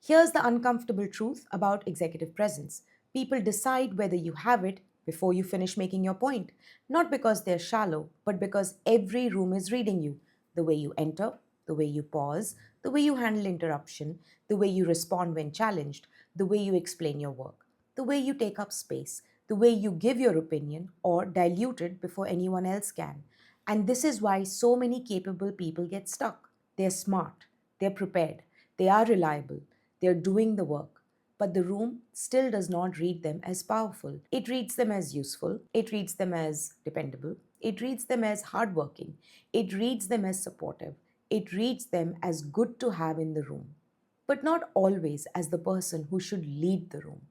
Here's the uncomfortable truth about executive presence. People decide whether you have it before you finish making your point, not because they're shallow, but because every room is reading you. The way you enter, the way you pause, the way you handle interruption, the way you respond when challenged, the way you explain your work, the way you take up space, the way you give your opinion or dilute it before anyone else can. And this is why so many capable people get stuck. They're smart, they're prepared, they are reliable, they're doing the work. But the room still does not read them as powerful. It reads them as useful, it reads them as dependable, it reads them as hardworking, it reads them as supportive, it reads them as good to have in the room, but not always as the person who should lead the room.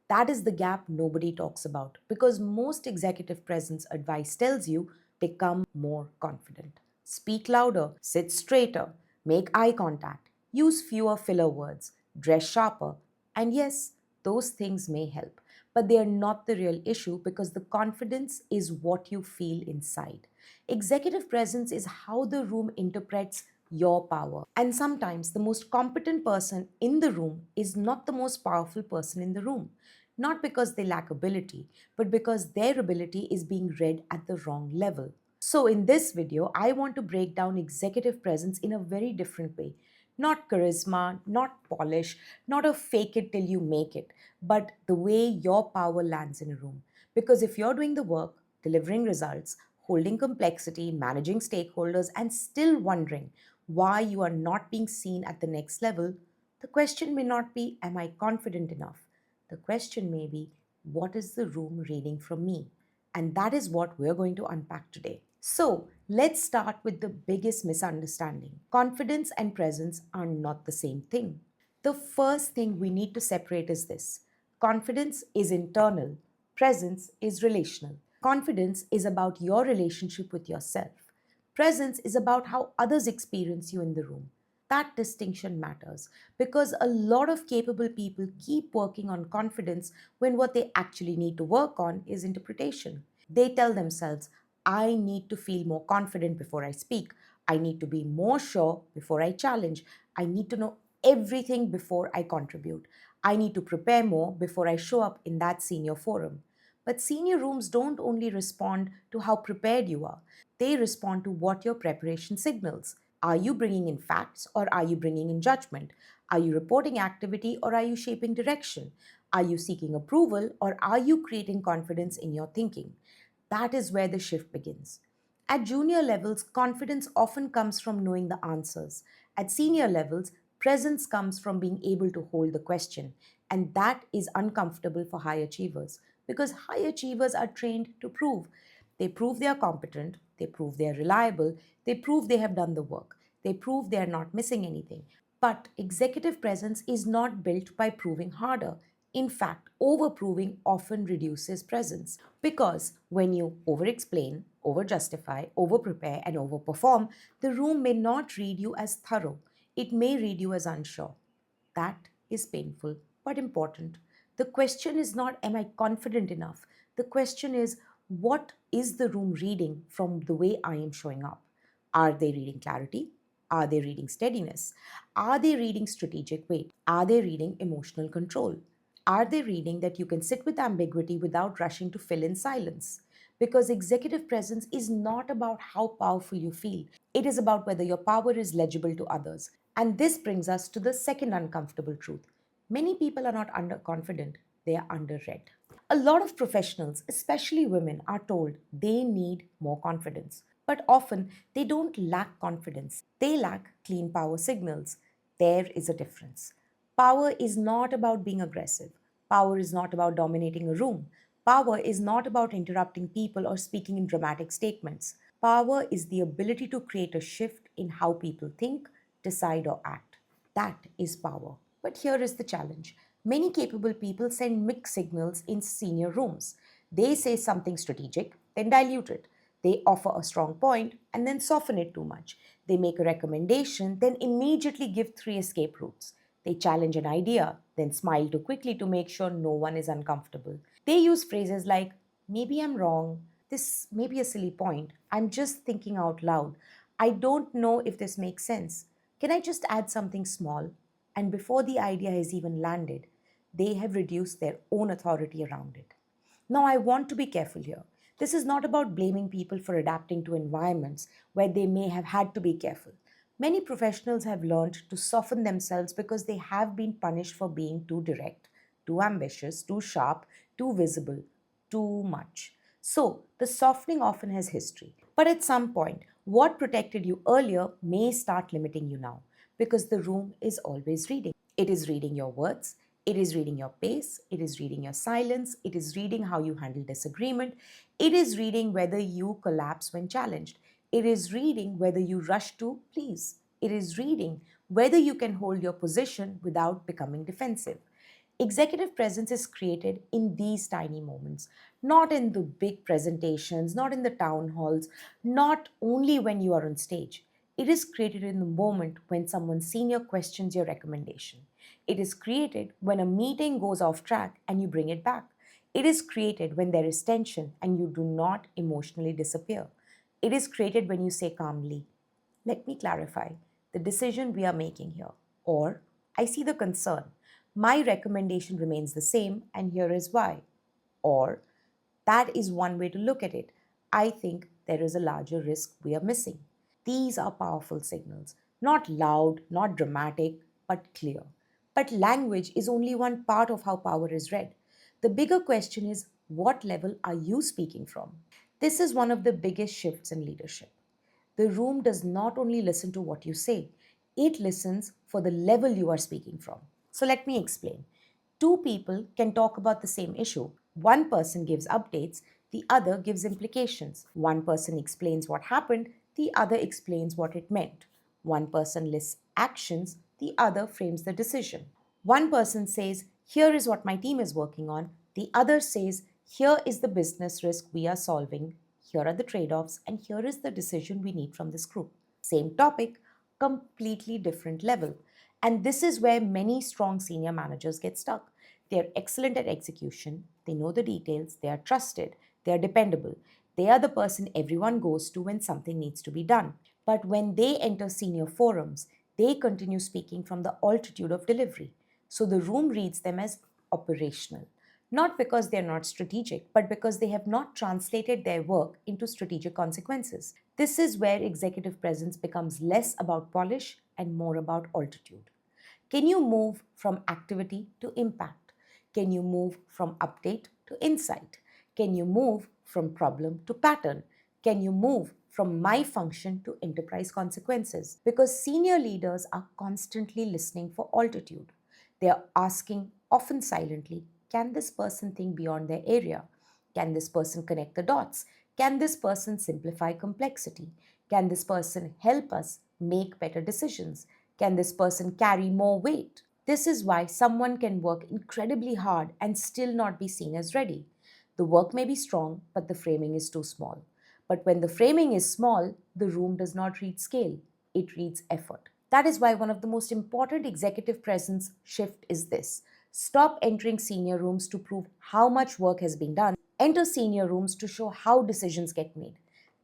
That is the gap nobody talks about because most executive presence advice tells you become more confident. Speak louder, sit straighter, make eye contact, use fewer filler words, dress sharper. And yes, those things may help, but they are not the real issue because the confidence is what you feel inside. Executive presence is how the room interprets your power. And sometimes the most competent person in the room is not the most powerful person in the room. Not because they lack ability, but because their ability is being read at the wrong level. So, in this video, I want to break down executive presence in a very different way. Not charisma, not polish, not a fake it till you make it, but the way your power lands in a room. Because if you're doing the work, delivering results, holding complexity, managing stakeholders, and still wondering why you are not being seen at the next level, the question may not be, am I confident enough? The question may be, what is the room reading from me? And that is what we're going to unpack today. So, let's start with the biggest misunderstanding. Confidence and presence are not the same thing. The first thing we need to separate is this: confidence is internal, presence is relational. Confidence is about your relationship with yourself, presence is about how others experience you in the room. That distinction matters because a lot of capable people keep working on confidence when what they actually need to work on is interpretation. They tell themselves, I need to feel more confident before I speak. I need to be more sure before I challenge. I need to know everything before I contribute. I need to prepare more before I show up in that senior forum. But senior rooms don't only respond to how prepared you are, they respond to what your preparation signals. Are you bringing in facts or are you bringing in judgment? Are you reporting activity or are you shaping direction? Are you seeking approval or are you creating confidence in your thinking? That is where the shift begins. At junior levels, confidence often comes from knowing the answers. At senior levels, presence comes from being able to hold the question. And that is uncomfortable for high achievers because high achievers are trained to prove. They prove they are competent, they prove they are reliable, they prove they have done the work, they prove they are not missing anything. But executive presence is not built by proving harder. In fact, overproving often reduces presence because when you over explain, over justify, over prepare, and over perform, the room may not read you as thorough. It may read you as unsure. That is painful but important. The question is not, am I confident enough? The question is, what is the room reading from the way I am showing up? Are they reading clarity? Are they reading steadiness? Are they reading strategic weight? Are they reading emotional control? Are they reading that you can sit with ambiguity without rushing to fill in silence? Because executive presence is not about how powerful you feel, it is about whether your power is legible to others. And this brings us to the second uncomfortable truth. Many people are not underconfident, they are underread. A lot of professionals, especially women, are told they need more confidence. But often they don't lack confidence, they lack clean power signals. There is a difference. Power is not about being aggressive, power is not about dominating a room. Power is not about interrupting people or speaking in dramatic statements. Power is the ability to create a shift in how people think, decide, or act. That is power. But here is the challenge. Many capable people send mixed signals in senior rooms. They say something strategic, then dilute it. They offer a strong point and then soften it too much. They make a recommendation, then immediately give three escape routes. They challenge an idea, then smile too quickly to make sure no one is uncomfortable. They use phrases like, maybe I'm wrong, this may be a silly point, I'm just thinking out loud, I don't know if this makes sense. Can I just add something small? And before the idea has even landed, they have reduced their own authority around it. Now, I want to be careful here. This is not about blaming people for adapting to environments where they may have had to be careful. Many professionals have learned to soften themselves because they have been punished for being too direct, too ambitious, too sharp, too visible, too much. So, the softening often has history. But at some point, what protected you earlier may start limiting you now because the room is always reading. It is reading your words, it is reading your pace, it is reading your silence, it is reading how you handle disagreement, it is reading whether you collapse when challenged, it is reading whether you rush to please, it is reading whether you can hold your position without becoming defensive. Executive presence is created in these tiny moments, not in the big presentations, not in the town halls, not only when you are on stage. It is created in the moment when someone senior questions your recommendation. It is created when a meeting goes off track and you bring it back. It is created when there is tension and you do not emotionally disappear. It is created when you say calmly, let me clarify the decision we are making here. Or, I see the concern. My recommendation remains the same, and here is why. Or, that is one way to look at it. I think there is a larger risk we are missing. These are powerful signals, not loud, not dramatic, but clear. But language is only one part of how power is read. The bigger question is, what level are you speaking from? This is one of the biggest shifts in leadership. The room does not only listen to what you say, it listens for the level you are speaking from. So let me explain. Two people can talk about the same issue. One person gives updates, the other gives implications. One person explains what happened, the other explains what it meant. One person lists actions, the other frames the decision. One person says, here is what my team is working on. The other says, here is the business risk we are solving. Here are the trade offs, and here is the decision we need from this group. Same topic, completely different level. And this is where many strong senior managers get stuck. They are excellent at execution, they know the details, they are trusted, they are dependable. They are the person everyone goes to when something needs to be done. But when they enter senior forums, they continue speaking from the altitude of delivery. So the room reads them as operational. Not because they're not strategic, but because they have not translated their work into strategic consequences. This is where executive presence becomes less about polish and more about altitude. Can you move from activity to impact? Can you move from update to insight? Can you move from problem to pattern? Can you move from my function to enterprise consequences? Because senior leaders are constantly listening for altitude. They are asking, often silently, can this person think beyond their area? Can this person connect the dots? Can this person simplify complexity? Can this person help us make better decisions? Can this person carry more weight? This is why someone can work incredibly hard and still not be seen as ready. The work may be strong, but the framing is too small. But when the framing is small, the room does not read scale, it reads effort. That is why one of the most important executive presence shift is this. Stop entering senior rooms to prove how much work has been done. Enter senior rooms to show how decisions get made.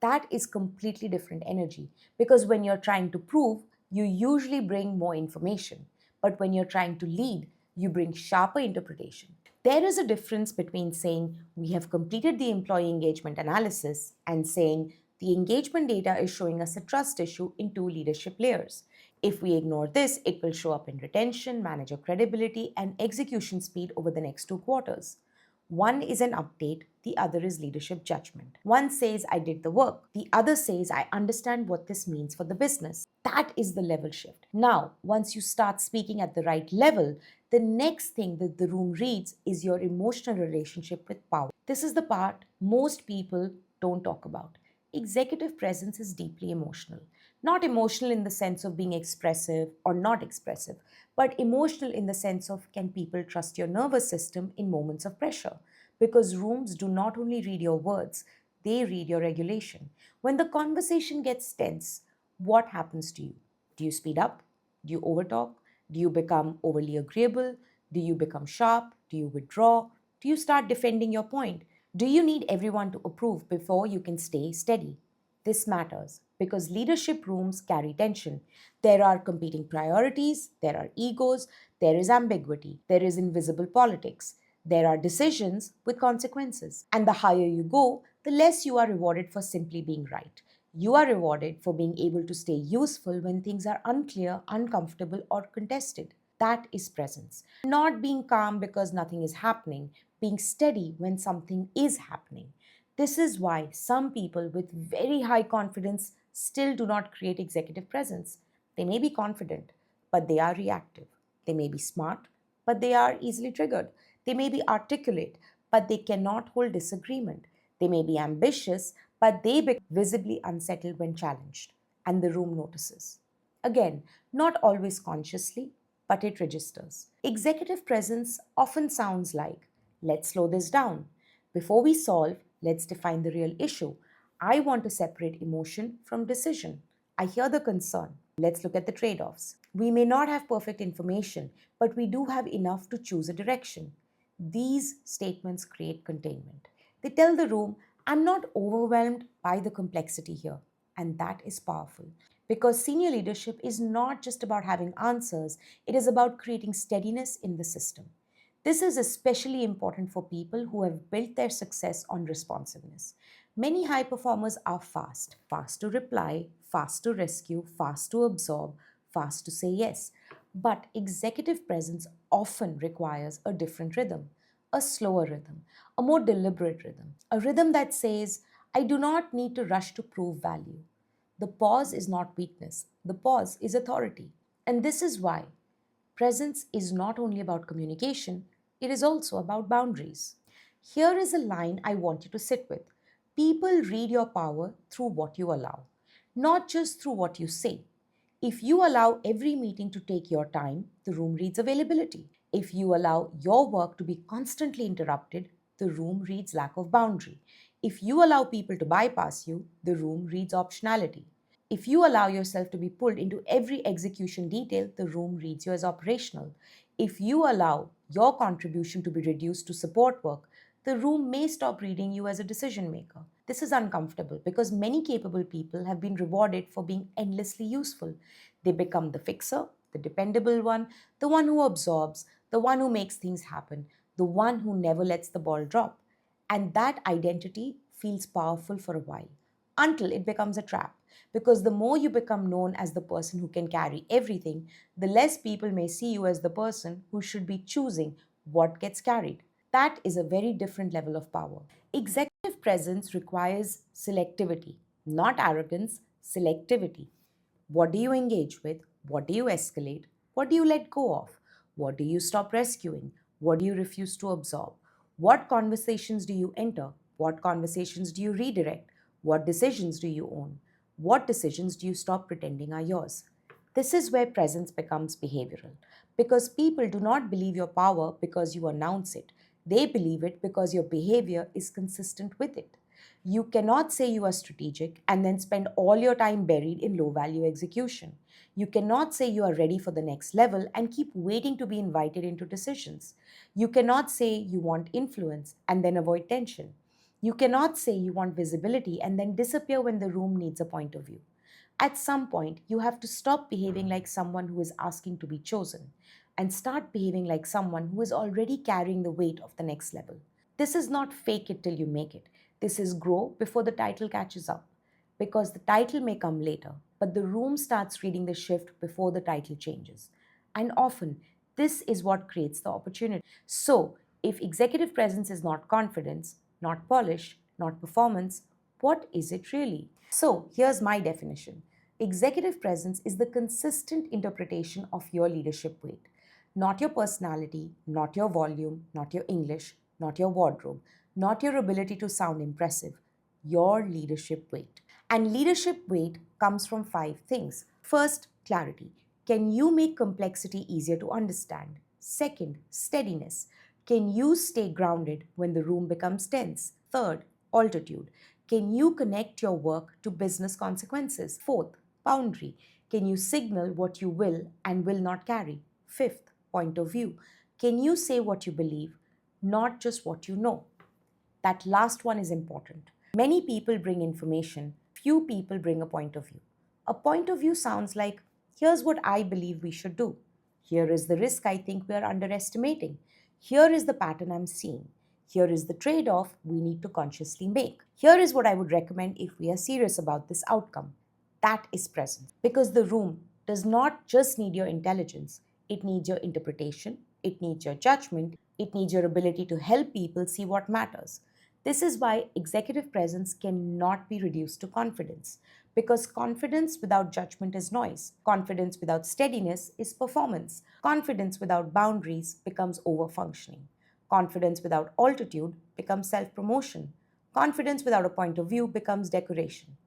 That is completely different energy because when you're trying to prove, you usually bring more information. But when you're trying to lead, you bring sharper interpretation. There is a difference between saying we have completed the employee engagement analysis and saying the engagement data is showing us a trust issue in two leadership layers. If we ignore this, it will show up in retention, manager credibility, and execution speed over the next 2 quarters. One is an update, the other is leadership judgment. One says, I did the work. The other says, I understand what this means for the business. That is the level shift. Now, once you start speaking at the right level, the next thing that the room reads is your emotional relationship with power. This is the part most people don't talk about. Executive presence is deeply emotional. Not emotional in the sense of being expressive or not expressive, but emotional in the sense of can people trust your nervous system in moments of pressure? Because rooms do not only read your words, they read your regulation. When the conversation gets tense, what happens to you? Do you speed up? Do you overtalk? Do you become overly agreeable? Do you become sharp? Do you withdraw? Do you start defending your point? Do you need everyone to approve before you can stay steady? This matters because leadership rooms carry tension. There are competing priorities, there are egos, there is ambiguity, there is invisible politics, there are decisions with consequences. And the higher you go, the less you are rewarded for simply being right. You are rewarded for being able to stay useful when things are unclear, uncomfortable, or contested. That is presence. Not being calm because nothing is happening, being steady when something is happening. This is why some people with very high confidence still do not create executive presence. They may be confident, but they are reactive. They may be smart, but they are easily triggered. They may be articulate, but they cannot hold disagreement. They may be ambitious, but they become visibly unsettled when challenged, and the room notices. Again, not always consciously, but it registers. Executive presence often sounds like, let's slow this down. Before we solve, let's define the real issue. I want to separate emotion from decision. I hear the concern. Let's look at the trade offs. We may not have perfect information, but we do have enough to choose a direction. These statements create containment. They tell the room, I'm not overwhelmed by the complexity here. And that is powerful because senior leadership is not just about having answers, it is about creating steadiness in the system. This is especially important for people who have built their success on responsiveness. Many high performers are fast, fast to reply, fast to rescue, fast to absorb, fast to say yes. But executive presence often requires a different rhythm, a slower rhythm, a more deliberate rhythm, a rhythm that says, I do not need to rush to prove value. The pause is not weakness, the pause is authority. And this is why presence is not only about communication, it is also about boundaries. Here is a line I want you to sit with. People read your power through what you allow, not just through what you say. If you allow every meeting to take your time, the room reads availability. If you allow your work to be constantly interrupted, the room reads lack of boundary. If you allow people to bypass you, the room reads optionality. If you allow yourself to be pulled into every execution detail, the room reads you as operational. If you allow your contribution to be reduced to support work, the room may stop reading you as a decision maker. This is uncomfortable because many capable people have been rewarded for being endlessly useful. They become the fixer, the dependable one, the one who absorbs, the one who makes things happen, the one who never lets the ball drop. And that identity feels powerful for a while until it becomes a trap. Because the more you become known as the person who can carry everything, the less people may see you as the person who should be choosing what gets carried. That is a very different level of power. Executive presence requires selectivity, not arrogance, selectivity. What do you engage with? What do you escalate? What do you let go of? What do you stop rescuing? What do you refuse to absorb? What conversations do you enter? What conversations do you redirect? What decisions do you own? What decisions do you stop pretending are yours? This is where presence becomes behavioral. Because people do not believe your power because you announce it, they believe it because your behavior is consistent with it. You cannot say you are strategic and then spend all your time buried in low value execution. You cannot say you are ready for the next level and keep waiting to be invited into decisions. You cannot say you want influence and then avoid tension. You cannot say you want visibility and then disappear when the room needs a point of view. At some point, you have to stop behaving like someone who is asking to be chosen and start behaving like someone who is already carrying the weight of the next level. This is not fake it till you make it. This is grow before the title catches up. Because the title may come later, but the room starts reading the shift before the title changes. And often, this is what creates the opportunity. So, if executive presence is not confidence, not polish, not performance, what is it really? So, here's my definition. Executive presence is the consistent interpretation of your leadership weight. Not your personality, not your volume, not your English, not your wardrobe, not your ability to sound impressive, your leadership weight. And leadership weight comes from five things. First, clarity. Can you make complexity easier to understand? Second, steadiness. Can you stay grounded when the room becomes tense? Third, altitude. Can you connect your work to business consequences? Fourth, boundary. Can you signal what you will and will not carry? Fifth, point of view. Can you say what you believe, not just what you know? That last one is important. Many people bring information, few people bring a point of view. A point of view sounds like, here's what I believe we should do. Here is the risk I think we are underestimating. Here is the pattern I'm seeing. Here is the trade off we need to consciously make. Here is what I would recommend if we are serious about this outcome. That is presence. Because the room does not just need your intelligence, it needs your interpretation, it needs your judgment, it needs your ability to help people see what matters. This is why executive presence cannot be reduced to confidence. Because confidence without judgment is noise. Confidence without steadiness is performance. Confidence without boundaries becomes overfunctioning. Confidence without altitude becomes self promotion. Confidence without a point of view becomes decoration.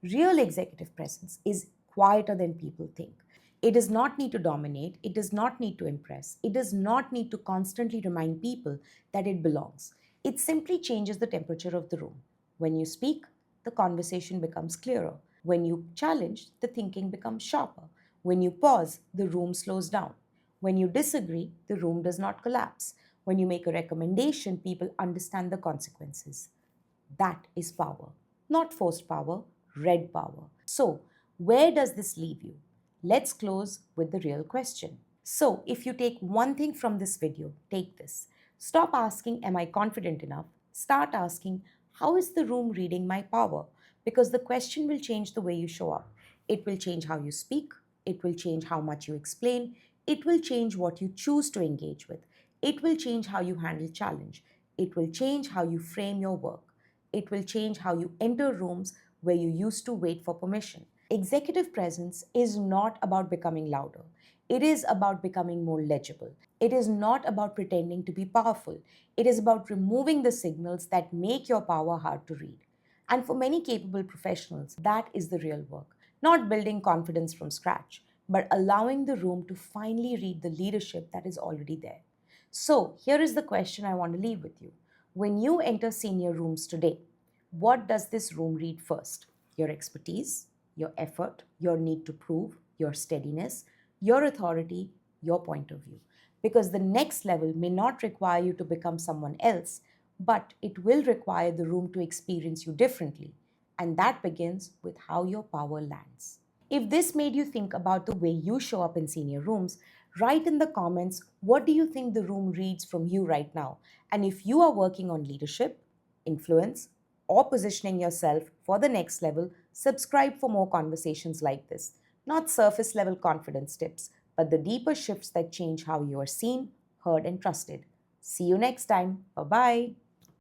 Real executive presence is quieter than people think. It does not need to dominate, it does not need to impress, it does not need to constantly remind people that it belongs. It simply changes the temperature of the room. When you speak, the conversation becomes clearer. When you challenge, the thinking becomes sharper. When you pause, the room slows down. When you disagree, the room does not collapse. When you make a recommendation, people understand the consequences. That is power. Not forced power, red power. So, where does this leave you? Let's close with the real question. So, if you take one thing from this video, take this. Stop asking, am I confident enough? Start asking, how is the room reading my power? Because the question will change the way you show up. It will change how you speak. It will change how much you explain. It will change what you choose to engage with. It will change how you handle challenge. It will change how you frame your work. It will change how you enter rooms where you used to wait for permission. Executive presence is not about becoming louder. It is about becoming more legible. It is not about pretending to be powerful. It is about removing the signals that make your power hard to read. And for many capable professionals, that is the real work. Not building confidence from scratch, but allowing the room to finally read the leadership that is already there. So, here is the question I want to leave with you. When you enter senior rooms today, what does this room read first? Your expertise, your effort, your need to prove, your steadiness, your authority, your point of view. Because the next level may not require you to become someone else, but it will require the room to experience you differently. And that begins with how your power lands. If this made you think about the way you show up in senior rooms, write in the comments what do you think the room reads from you right now. And if you are working on leadership, influence, or positioning yourself for the next level, subscribe for more conversations like this. Not surface level confidence tips, but the deeper shifts that change how you are seen, heard, and trusted. See you next time. Bye bye.